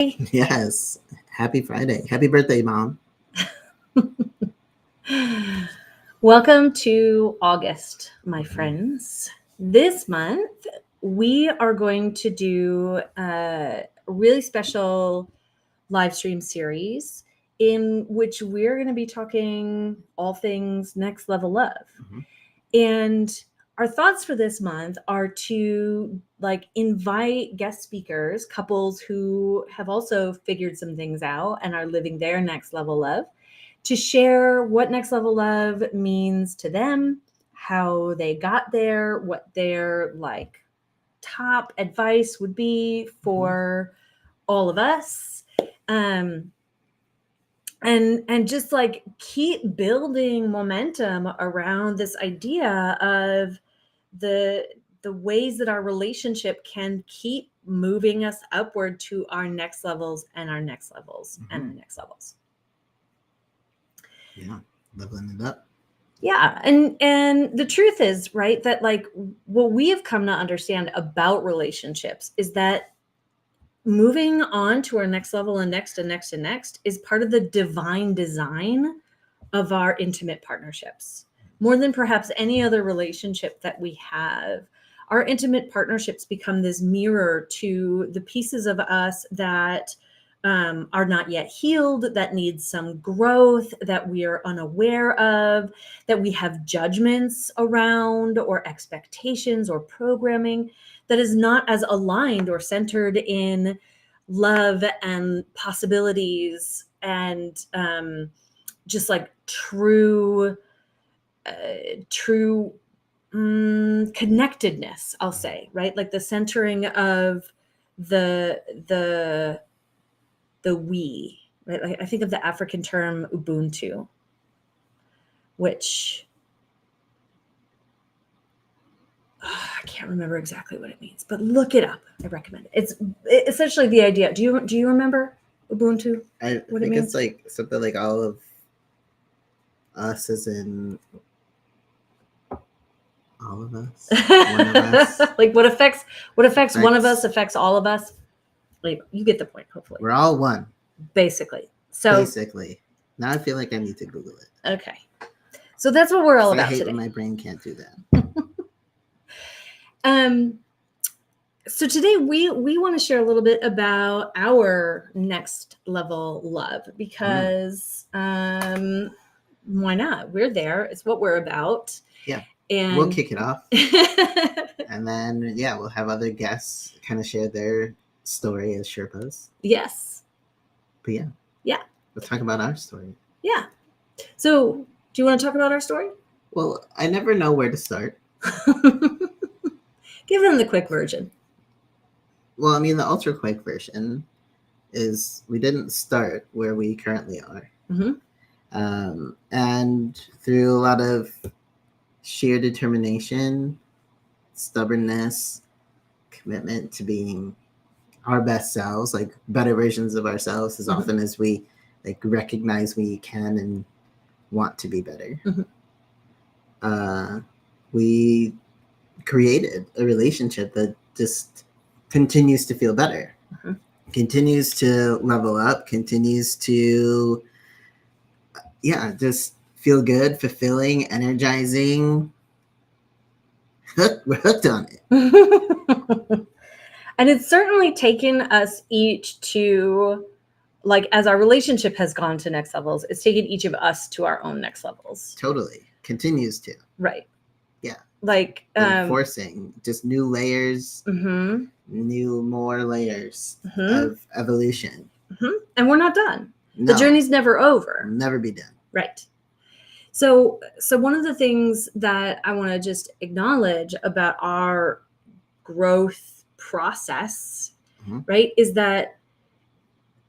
Yes. Happy Friday. Happy birthday, Mom. Welcome to August, my friends. This month, we are going to do a really special live stream series in which we're going to be talking all things next level love. Mhm. And our thoughts for this month are to invite guest speakers, couples who have also figured some things out and are living their next level love, to share what next level love means to them, how they got there, what their top advice would be for all of us. And just keep building momentum around this idea of the ways that our relationship can keep moving us upward to our next levels and our next levels and our next levels. Yeah. Leveling it up. Yeah. And the truth is, right, that what we have come to understand about relationships is that moving on to our next level and next and next and next is part of the divine design of our intimate partnerships. More than perhaps any other relationship that we have, our intimate partnerships become this mirror to the pieces of us that are not yet healed, that need some growth, that we are unaware of, that we have judgments around, or expectations or programming that is not as aligned or centered in love and possibilities and just true connectedness, I'll say, right? Like the centering of the we, right? Like I think of the African term Ubuntu, which I can't remember exactly what it means, but look it up. I recommend it. It's essentially the idea. Do you remember Ubuntu? I What it think means? it's like something like all of us as in all of us. One of us. Like what affects one of us affects all of us. Like, you get the point, hopefully. We're all one. Basically. So Basically. Now I feel like I need to Google it. okay. So that's what we're all I about hate today. when my brain can't do that. So today we want to share a little bit about our next level love because why not? We're there. It's what we're about. Yeah. And we'll kick it off. And then we'll have other guests kind of share their story as Sherpas. Yes. But yeah. Let's talk about our story. Yeah. So do you want to talk about our story? Well, I never know where to start. Give them the quick version. Well, I mean, the ultra quick version is we didn't start where we currently are. And through a lot of sheer determination, stubbornness, commitment to being our best selves, like better versions of ourselves, as often as we recognize we can and want to be better. We created a relationship that just continues to feel better, continues to level up, continues to just feel good, fulfilling, energizing. We're hooked on it. And it's certainly taken us each to, as our relationship has gone to next levels, it's taken each of us to our own next levels. Totally. Continues to. Right. Yeah. Forcing just new layers, new more layers of evolution. And we're not done. No. The journey's never over. Never be done. Right. So one of the things that I want to just acknowledge about our growth process, right, is that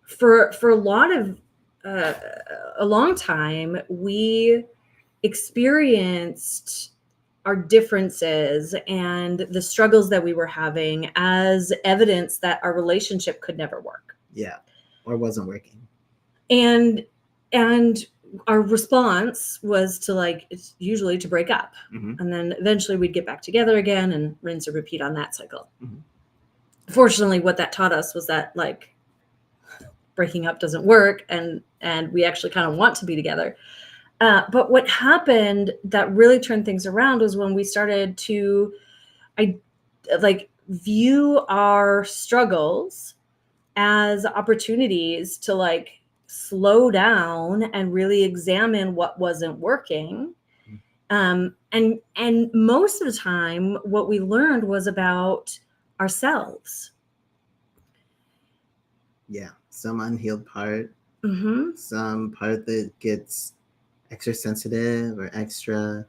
for a lot of a long time, we experienced our differences and the struggles that we were having as evidence that our relationship could never work. Yeah, or wasn't working. And our response was to usually to break up. And then eventually we'd get back together again and rinse and repeat on that cycle. Fortunately, what that taught us was that breaking up doesn't work, and we actually kind of want to be together. But what happened that really turned things around was when we started to view our struggles as opportunities to like slow down and really examine what wasn't working. And most of the time, what we learned was about ourselves. Yeah, some unhealed part, Mm-hmm. some part that gets extra sensitive or extra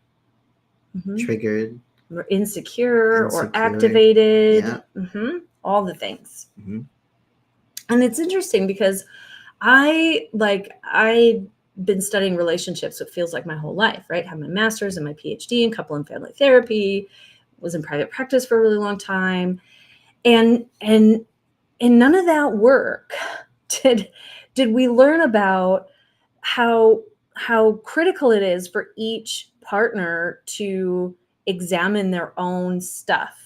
triggered. Or insecure or Insecure. activated. Yeah. Mm-hmm. All the things. Mm-hmm. And it's interesting because I've been studying relationships, it feels like my whole life, right? Have my master's and my PhD in couple and family therapy, was in private practice for a really long time. And none of that work did we learn about how critical it is for each partner to examine their own stuff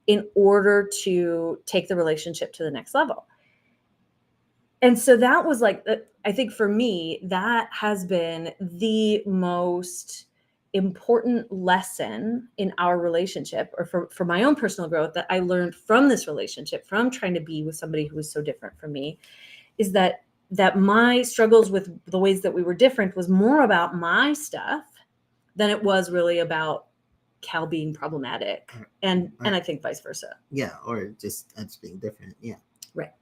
in order to take the relationship to the next level. And so that was like, I think for me, that has been the most important lesson in our relationship, or for my own personal growth, that I learned from this relationship, from trying to be with somebody who was so different from me, is that my struggles with the ways that we were different was more about my stuff than it was really about Cal being problematic. And I think vice versa. Yeah, or just us being different. Yeah. Right.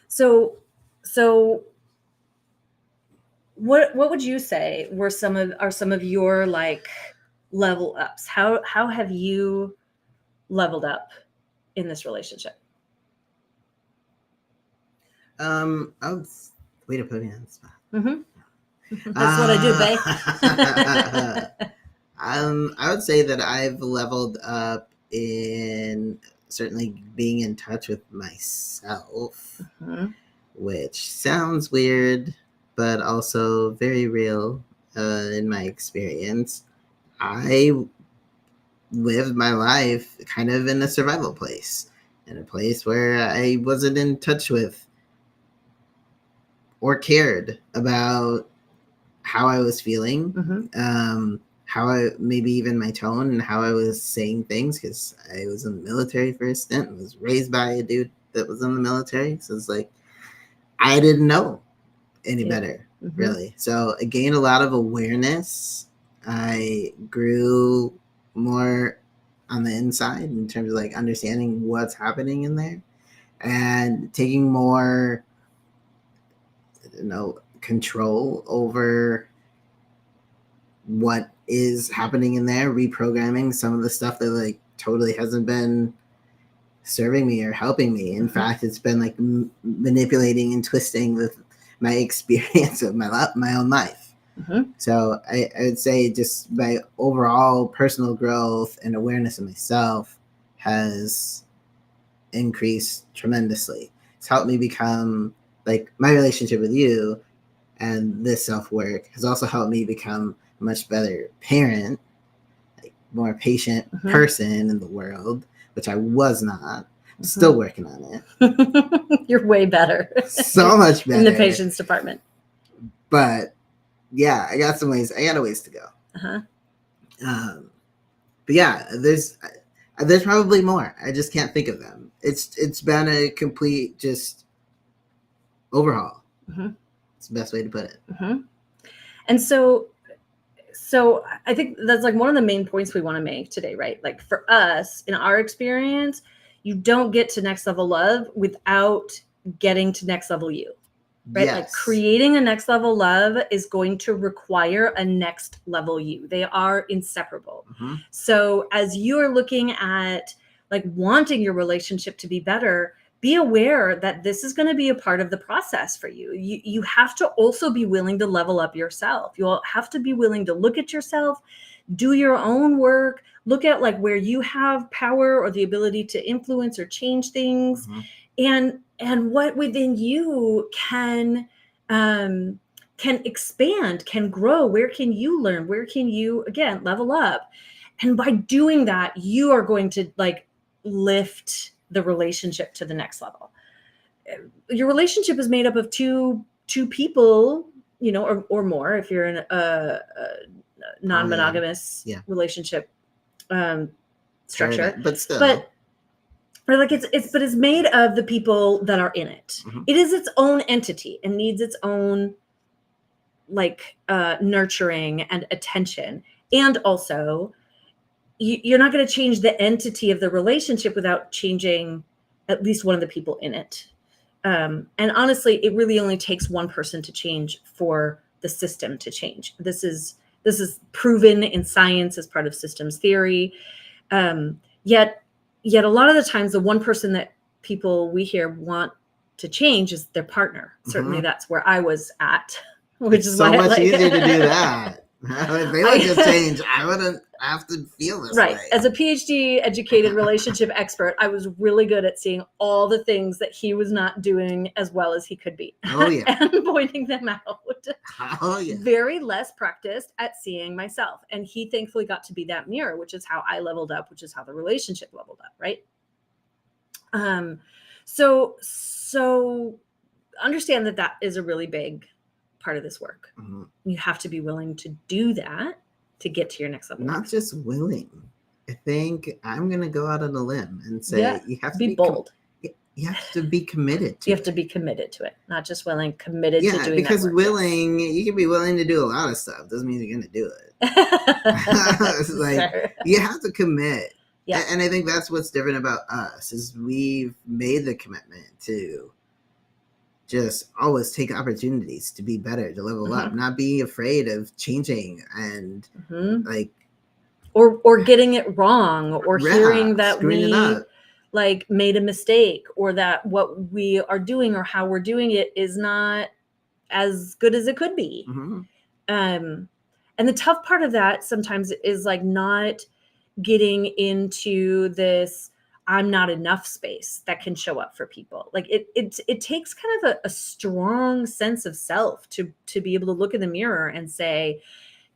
So what would you say were some of your like level ups? How have you leveled up in this relationship? Way to put me on the spot. Mm-hmm. That's what I do, babe. I would say that I've leveled up in certainly being in touch with myself, which sounds weird, but also very real in my experience. I lived my life kind of in a survival place, in a place where I wasn't in touch with or cared about how I was feeling, how I, maybe even my tone and how I was saying things, because I was in the military for a stint, was raised by a dude that was in the military. So it's like, I didn't know any better, really. So I gained a lot of awareness. I grew more on the inside in terms of like understanding what's happening in there and taking more, control over what is happening in there, reprogramming some of the stuff that like totally hasn't been serving me or helping me. In fact, it's been like manipulating and twisting with my experience of my own life. So I would say just my overall personal growth and awareness of myself has increased tremendously. It's helped me become, like, my relationship with you and this self-work has also helped me become a much better parent, like more patient person in the world, which I was not. I'm still working on it. You're way better. So much better. In the patience department. But yeah, I got a ways to go. But yeah, there's probably more. I just can't think of them. It's been a complete just overhaul. It's the best way to put it. And so I think that's like one of the main points we want to make today, right? Like for us, in our experience, you don't get to next level love without getting to next level you, right? Yes. Like creating a next level love is going to require a next level you. They are inseparable. So as you are looking at like wanting your relationship to be better, be aware that this is going to be a part of the process for you. You have to also be willing to level up yourself. You'll have to be willing to look at yourself, do your own work, look at like where you have power or the ability to influence or change things, and what within you can expand, can grow. Where can you learn? Where can you, again, level up? And by doing that, you are going to like lift the relationship to the next level. your relationship is made up of two people, or more if you're in a non-monogamous Yeah. relationship structure. Paradigm, but still. But like it's made of the people that are in it. Mhm. It is its own entity and needs its own like nurturing and attention. And also, you're not going to change the entity of the relationship without changing at least one of the people in it. And honestly, it really only takes one person to change for the system to change. This is proven in science as part of systems theory. Yet a lot of the times, the one person that we hear want to change is their partner. Certainly, that's where I was at, which It's is so why much easier to do that. If they would just change, I wouldn't have to feel this right. way. As a PhD educated relationship expert, I was really good at seeing all the things that he was not doing as well as he could be. Oh, yeah. And pointing them out. Oh, yeah. Very less practiced at seeing myself. And he thankfully got to be that mirror, which is how I leveled up, which is how the relationship leveled up, right? So understand that is a really big part of this work. Mhm. You have to be willing to do that to get to your next level. Not just willing. I think I'm going to go out on a limb and say Yeah, you have to be bold. You have to be committed to You have to be committed to it, not just willing, committed to Yeah, doing because that work. willing, you can be willing to do a lot of stuff. Doesn't mean you're going to do it. Yes. It's like, Fair. you have to commit. Yeah. And I think that's what's different about us is we've made the commitment to just always take opportunities to be better, to level up, not be afraid of changing and like or getting it wrong, or hearing that screwing it we up. like made a mistake, or that what we are doing or how we're doing it is not as good as it could be. And the tough part of that sometimes is like not getting into this I'm not enough space that can show up for people. Like it takes kind of a strong sense of self to be able to look in the mirror and say,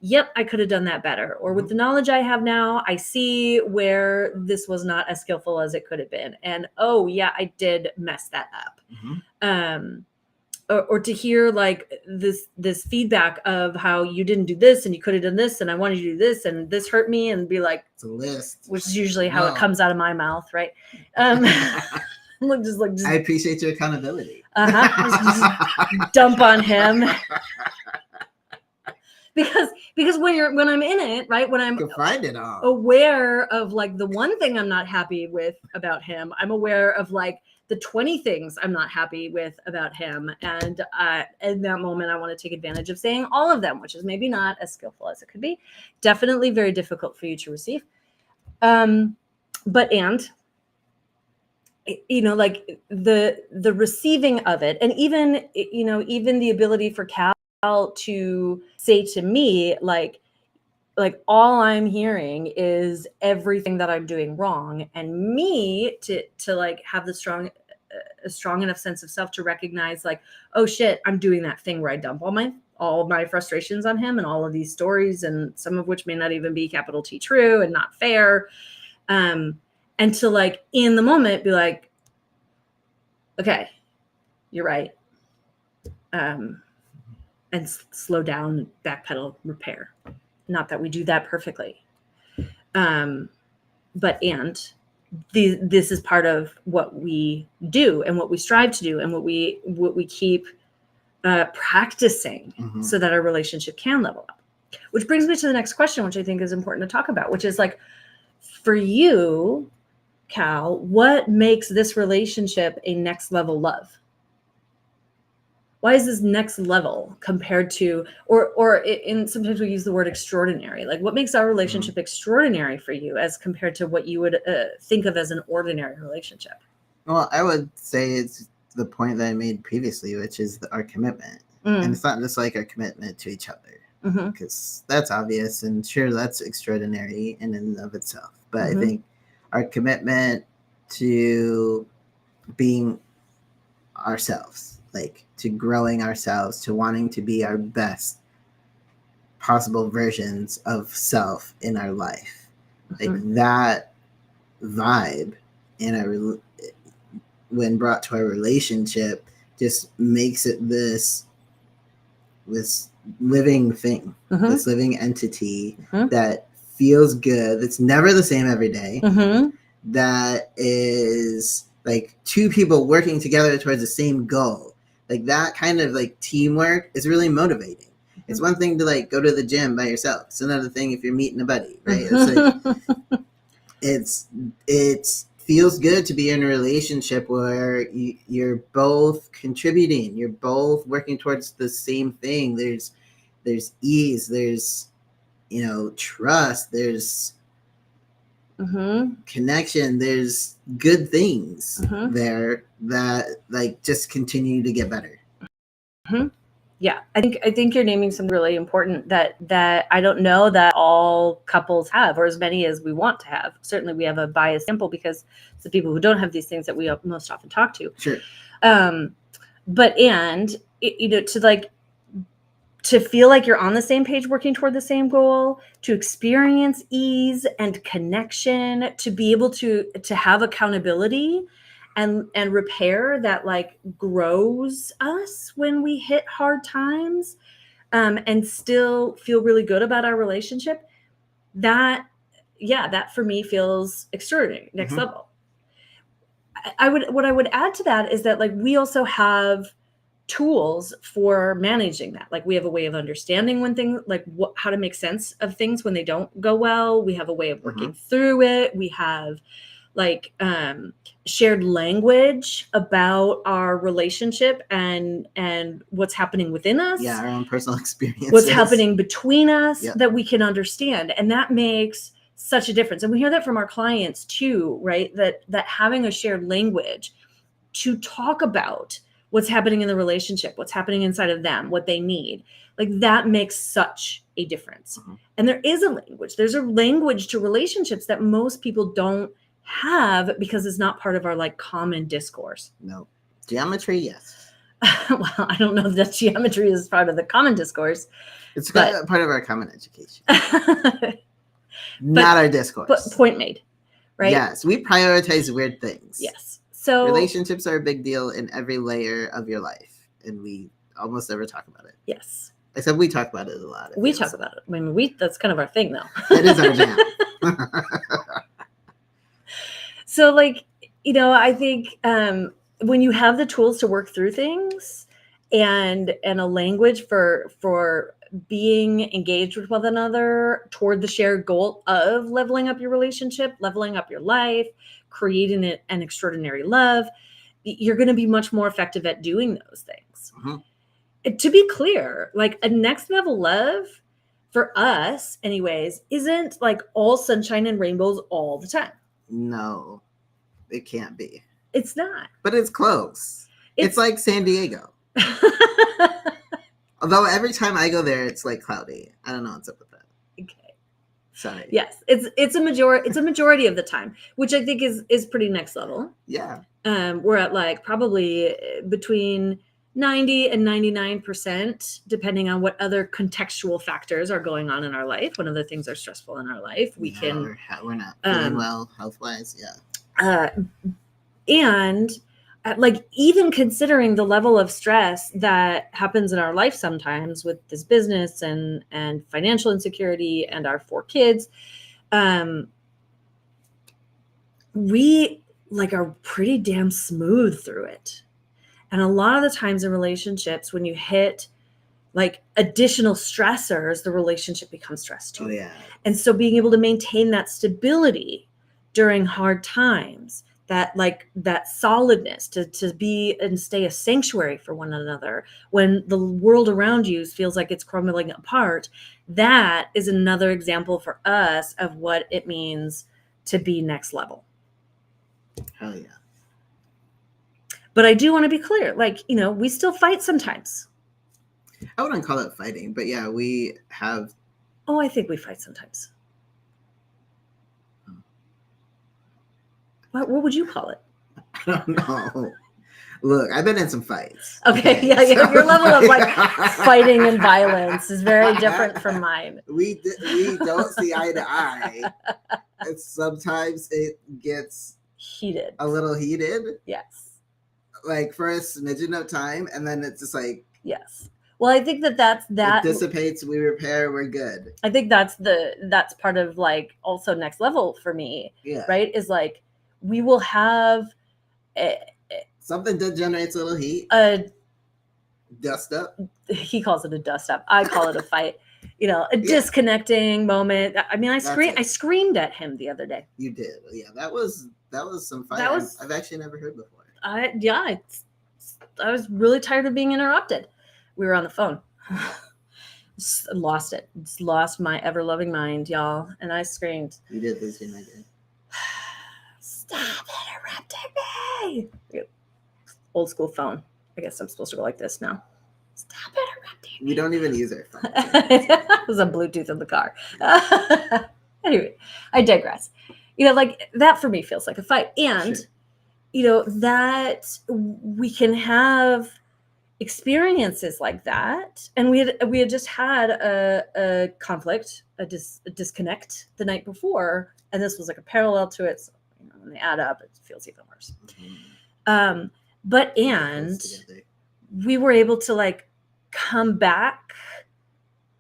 yep, I could have done that better. Or with the knowledge I have now, I see where this was not as skillful as it could have been. And oh yeah, I did mess that up. Or to hear like this feedback of how you didn't do this and you could have done this and I wanted you to do this and this hurt me, and be like, it's a list, which is usually how it comes out of my mouth, right? Just I appreciate your accountability. Just dump on him. Because when I'm in it, right, when I'm find it all. aware of like the one thing I'm not happy with about him, I'm aware of like the 20 things I'm not happy with about him. And in that moment, I want to take advantage of saying all of them, which is maybe not as skillful as it could be. Definitely very difficult for you to receive. But like the receiving of it, and even the ability for Cal to say to me, like all I'm hearing is everything that I'm doing wrong, and me to like have a strong enough sense of self to recognize like, oh shit, I'm doing that thing where I dump all my frustrations on him and all of these stories, and some of which may not even be capital T true and not fair. And to like in the moment be like, okay, you're right. And slow down, backpedal, repair. Not that we do that perfectly. But this is part of what we do and what we strive to do and what we keep practicing so that our relationship can level up. Which brings me to the next question, which I think is important to talk about, which is like, for you, Cal, what makes this relationship a next level love? Why is this next level compared to, or sometimes we use the word extraordinary. Like, what makes our relationship extraordinary for you as compared to what you would think of as an ordinary relationship? Well, I would say it's the point that I made previously, which is our commitment. And it's not just like our commitment to each other, because that's obvious, and sure, that's extraordinary in and of itself. But I think our commitment to being ourselves, like to growing ourselves, to wanting to be our best possible versions of self in our life, like that vibe in our when brought to our relationship, just makes it this living thing, Mhm. this living entity Mhm. that feels good. It's never the same every day. Mhm. That is like two people working together towards the same goal. Like that kind of like teamwork is really motivating. It's one thing to like go to the gym by yourself. It's another thing if you're meeting a buddy, right? It's like it's feels good to be in a relationship where you're both contributing, you're both working towards the same thing. There's ease, there's trust, there's Mhm. connection, there's good things Mhm. there that like just continue to get better. Mhm. Yeah, I think you're naming something really important that I don't know that all couples have, or as many as we want to have. Certainly, we have a biased sample because it's the people who don't have these things that we most often talk to. Sure. But to feel like you're on the same page, working toward the same goal, to experience ease and connection, to be able to have accountability and repair that like grows us when we hit hard times, and still feel really good about our relationship. That for me feels extraordinary, next Mhm. level. What I would add to that is that like we also have tools for managing that. Like we have a way of understanding when things like how to make sense of things when they don't go well. We have a way of working through it. We have like shared language about our relationship and what's happening within us. Yeah, our own personal experiences. What's happening between us. Yep. That we can understand. And that makes such a difference. And we hear that from our clients too, right? That having a shared language to talk about what's happening in the relationship, what's happening inside of them, what they need, like that makes such a difference. And there is a language. There's a language to relationships that most people don't have because it's not part of our like common discourse. No. Geometry, yes. Well, I don't know that geometry is part of the common discourse. It's part of our common education. Not our discourse. But point made, right? Yes, we prioritize weird things. Yes. So relationships are a big deal in every layer of your life, and we almost never talk about it. Yes. Except we talk about it a lot. We talk about it. I mean, that's kind of our thing, though. It is our jam. So, like, I think when you have the tools to work through things and a language for being engaged with one another toward the shared goal of leveling up your relationship, leveling up your life, creating an extraordinary love, you're going to be much more effective at doing those things. To be clear, like a next level love for us anyways, isn't like all sunshine and rainbows all the time. No, it can't be. It's not. But it's close. It's like San Diego. Although every time I go there, it's like cloudy. I don't know what's up with that. Okay. Sorry. Yes, it's a majority of the time, which I think is pretty next level. Yeah. We're at like probably between 90 and 99%, depending on what other contextual factors are going on in our life. When other things are stressful in our life, we're not feeling well health-wise. Yeah. And like even considering the level of stress that happens in our life sometimes with this business and financial insecurity and our 4 kids, we like are pretty damn smooth through it. And a lot of the times in relationships, when you hit like additional stressors, the relationship becomes stressed too. Oh, yeah. And so being able to maintain that stability during hard times, that solidness to be and stay a sanctuary for one another when the world around you feels like it's crumbling apart, that is another example for us of what it means to be next level. Hell yeah. But I do want to be clear, like, we still fight sometimes. I wouldn't call it fighting, but yeah, we have. Oh, I think we fight sometimes. What would you call it? I don't know. Look, I've been in some fights. Okay, yeah. Your level of like fighting and violence is very different from mine. We don't see eye to eye. And sometimes it gets heated. A little heated. Yes. like for a smidgen of time, and then it's just like Yes. Well, I think that it dissipates, we repair, we're good. I think that's part of like also next level for me, Yeah. right? Is like we will have something that generates a little heat. A dust up. He calls it a dust up. I call it a fight. You know, a disconnecting moment. I mean, I screamed at him the other day. You did. Yeah, that was some fight. I've actually never heard before. I was really tired of being interrupted. We were on the phone. Just lost it. Just lost my ever loving mind, y'all. And I screamed. You did lose your mind. Stop interrupting me. Old school phone. I guess I'm supposed to go like this now. Stop interrupting me. We don't even use our phone. It was a Bluetooth in the car. Anyway, I digress. You know, like that for me feels like a fight. And, you know, that we can have experiences like that. And we had just had a conflict, a disconnect the night before. And this was like a parallel to it. So, you know, when they add up, it feels even worse. Mm-hmm. We were able to like come back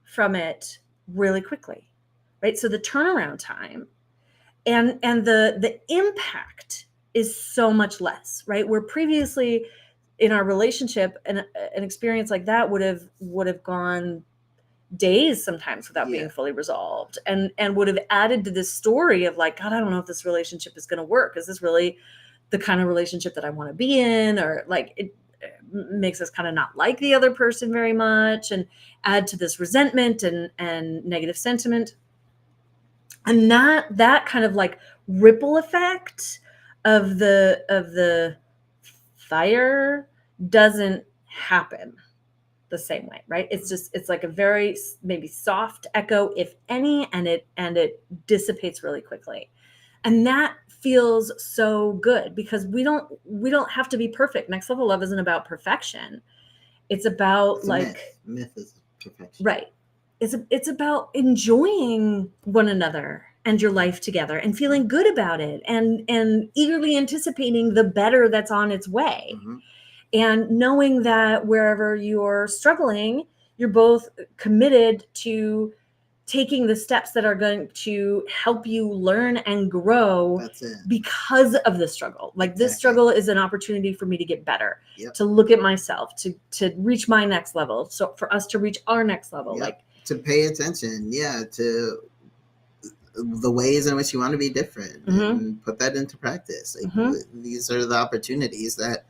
from it really quickly, right? So the turnaround time and the impact is so much less, right? Where previously in our relationship, an experience like that would have gone days sometimes without being fully resolved, and would have added to this story of like, God, I don't know if this relationship is going to work. Is this really the kind of relationship that I want to be in? Or like it makes us kind of not like the other person very much, and add to this resentment and negative sentiment. And that kind of like ripple effect of the fire doesn't happen the same way, right? It's like a very maybe soft echo, if any, and it dissipates really quickly. And that feels so good because we don't have to be perfect. Next level love isn't about perfection. It's about myth is perfection. Right. It's about enjoying one another and your life together and feeling good about it and eagerly anticipating the better that's on its way. Mm-hmm. And knowing that wherever you're struggling, you're both committed to taking the steps that are going to help you learn and grow because of the struggle. Like this struggle is an opportunity for me to get better, to look at myself, to reach my next level. So for us to reach our next level, like to pay attention, to the ways in which you want to be different, mm-hmm. and put that into practice. Like, mm-hmm. These are the opportunities that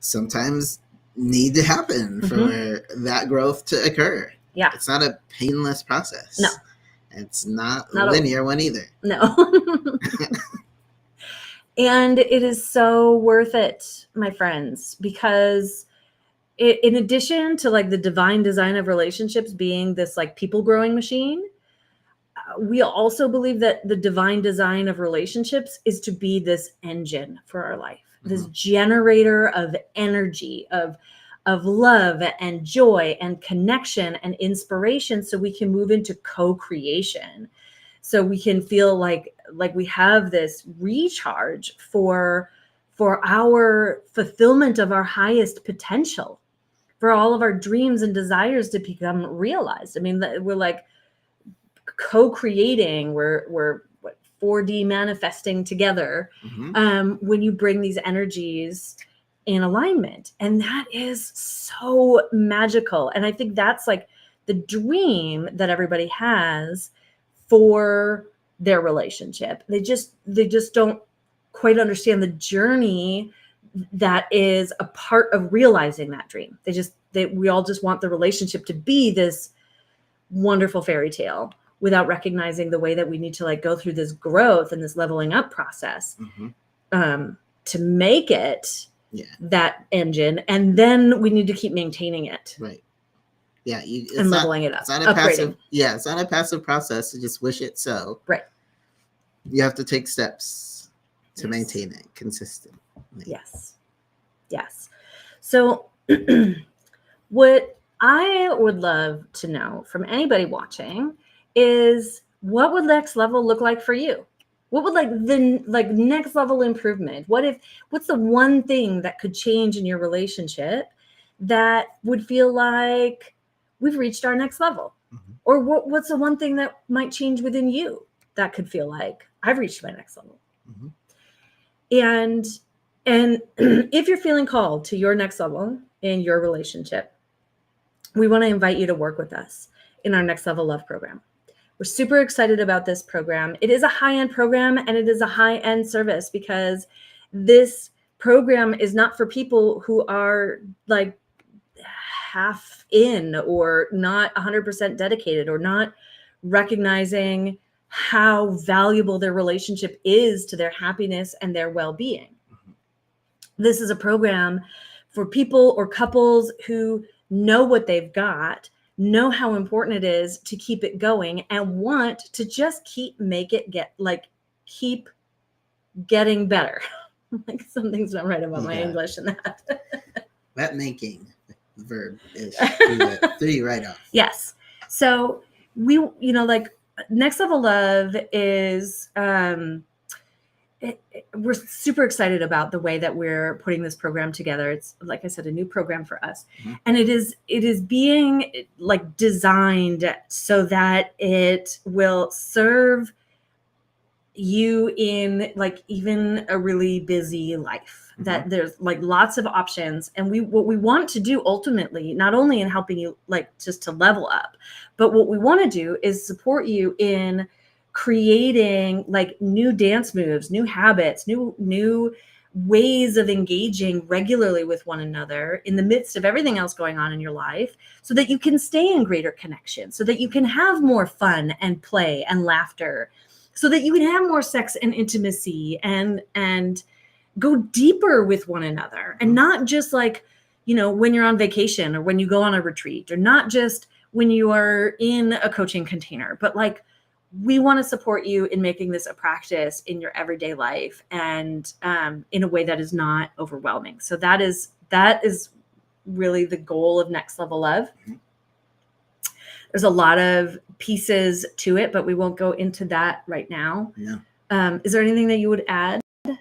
sometimes need to happen mm-hmm. for that growth to occur. Yeah. It's not a painless process. No. It's not a linear one either. No. And it is so worth it, my friends, because in addition to like the divine design of relationships being this like people growing machine, we also believe that the divine design of relationships is to be this engine for our life, mm-hmm. this generator of energy, of love and joy and connection and inspiration, so we can move into co-creation, so we can feel like we have this recharge for our fulfillment of our highest potential, for all of our dreams and desires to become realized. I mean, we're like co-creating, we're 4D manifesting together, mm-hmm. When you bring these energies in alignment. And that is so magical. And I think that's like the dream that everybody has for their relationship. They just don't quite understand the journey that is a part of realizing that dream. We all just want the relationship to be this wonderful fairy tale without recognizing the way that we need to like go through this growth and this leveling up process, mm-hmm. To make it that engine, and then we need to keep maintaining it. Right. Yeah. And leveling it up. It's not a passive. Yeah. It's not a passive process to just wish it so. Right. You have to take steps to maintain it consistently. Yes. Yes. So what I would love to know from anybody watching is, what would next level look like for you? What would like the next level improvement? What's the one thing that could change in your relationship that would feel like we've reached our next level? Mhm. Or what's the one thing that might change within you that could feel like I've reached my next level? Mhm. And if you're feeling called to your next level in your relationship, we want to invite you to work with us in our Next Level Love program. We're super excited about this program. It is a high-end program and it is a high-end service because this program is not for people who are like half in or not 100% dedicated or not recognizing how valuable their relationship is to their happiness and their well-being. This is a program for people or couples who know what they've got, know how important it is to keep it going, and want to just keep getting better. Like something's not right about my English in that. That making the verb is threw you right off. Yes. So we, like Next Level Love is we're super excited about the way that we're putting this program together. It's, like I said, a new program for us. Mhm. And it is being like designed so that it will serve you in like even a really busy life, that there's like lots of options. And what we want to do ultimately, not only in helping you like just to level up, but what we want to do is support you in creating like new dance moves, new habits, new ways of engaging regularly with one another in the midst of everything else going on in your life, so that you can stay in greater connection, so that you can have more fun and play and laughter, so that you can have more sex and intimacy and go deeper with one another, and not just like, when you're on vacation or when you go on a retreat, or not just when you are in a coaching container, but like we want to support you in making this a practice in your everyday life, and in a way that is not overwhelming. So that is really the goal of Next Level Love. There's a lot of pieces to it, but we won't go into that right now. No. Is there anything that you would add? No,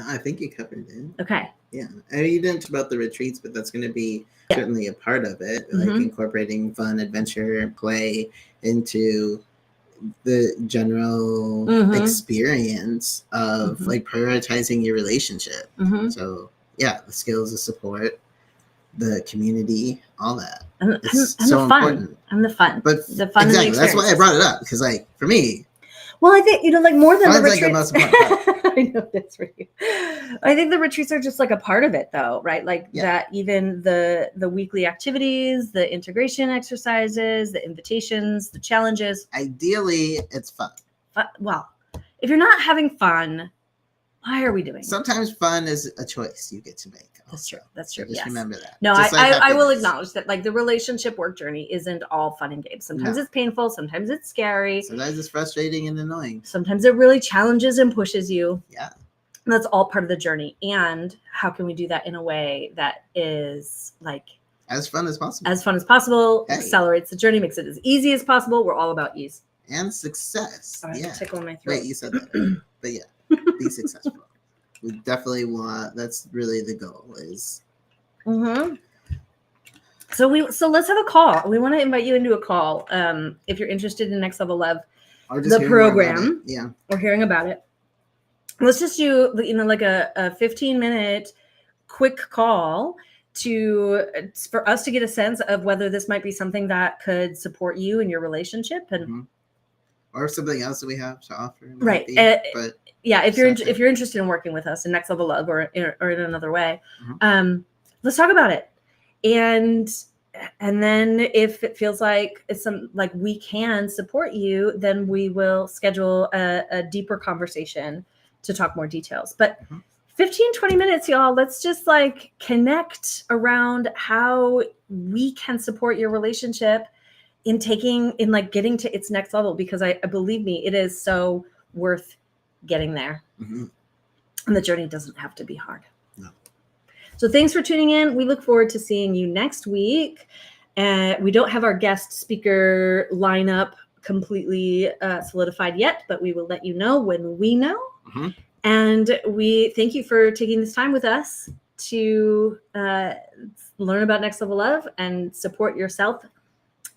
I think you covered it. Okay. Yeah. You didn't talk about the retreats, but that's going to be certainly a part of it, like incorporating fun, adventure, play into the general experience of like prioritizing your relationship. So yeah, the skills, the support, the community, all that. It's so important. And the fun. But the fun. Exactly. That's why I brought it up, because like for me, well, I think, like more than the retreats. Like the most important part. I know that's for you. I think the retreats are just like a part of it though, right? Like that, even the weekly activities, the integration exercises, the invitations, the challenges. Ideally, it's fun. Well, if you're not having fun, why are we doing it? Sometimes fun is a choice you get to make. That's true. That's true. So just remember that. No, I will acknowledge that like the relationship work journey isn't all fun and games. Sometimes it's painful. Sometimes it's scary. Sometimes it's frustrating and annoying. Sometimes it really challenges and pushes you. Yeah. And that's all part of the journey. And how can we do that in a way that is like as fun as possible? As fun as possible, accelerates the journey, makes it as easy as possible. We're all about ease. And success. I have to tickle my throat. Wait, you said that. But yeah, be successful. We definitely that's really the goal is. So let's have a call. We want to invite you into a call. If you're interested in Next Level Love, or just the program, or hearing about it. Let's just do, like a 15-minute quick call for us to get a sense of whether this might be something that could support you in your relationship, and or something else that we have to offer. Right. But yeah, if you're interested in working with us in Next Level Love or in another way, let's talk about it. And then if it feels like it's like we can support you, then we will schedule a deeper conversation to talk more details. But 15-20 minutes, y'all, let's just like connect around how we can support your relationship in getting to its next level, because I believe me, it is so worth getting there. And the journey doesn't have to be hard. No. So thanks for tuning in. We look forward to seeing you next week. We don't have our guest speaker lineup completely solidified yet, but we will let you know when we know. Mhm. And we thank you for taking this time with us to learn about Next Level Love and support yourself.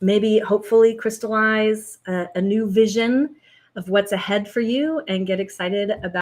Maybe hopefully crystallize a new vision of what's ahead for you and get excited about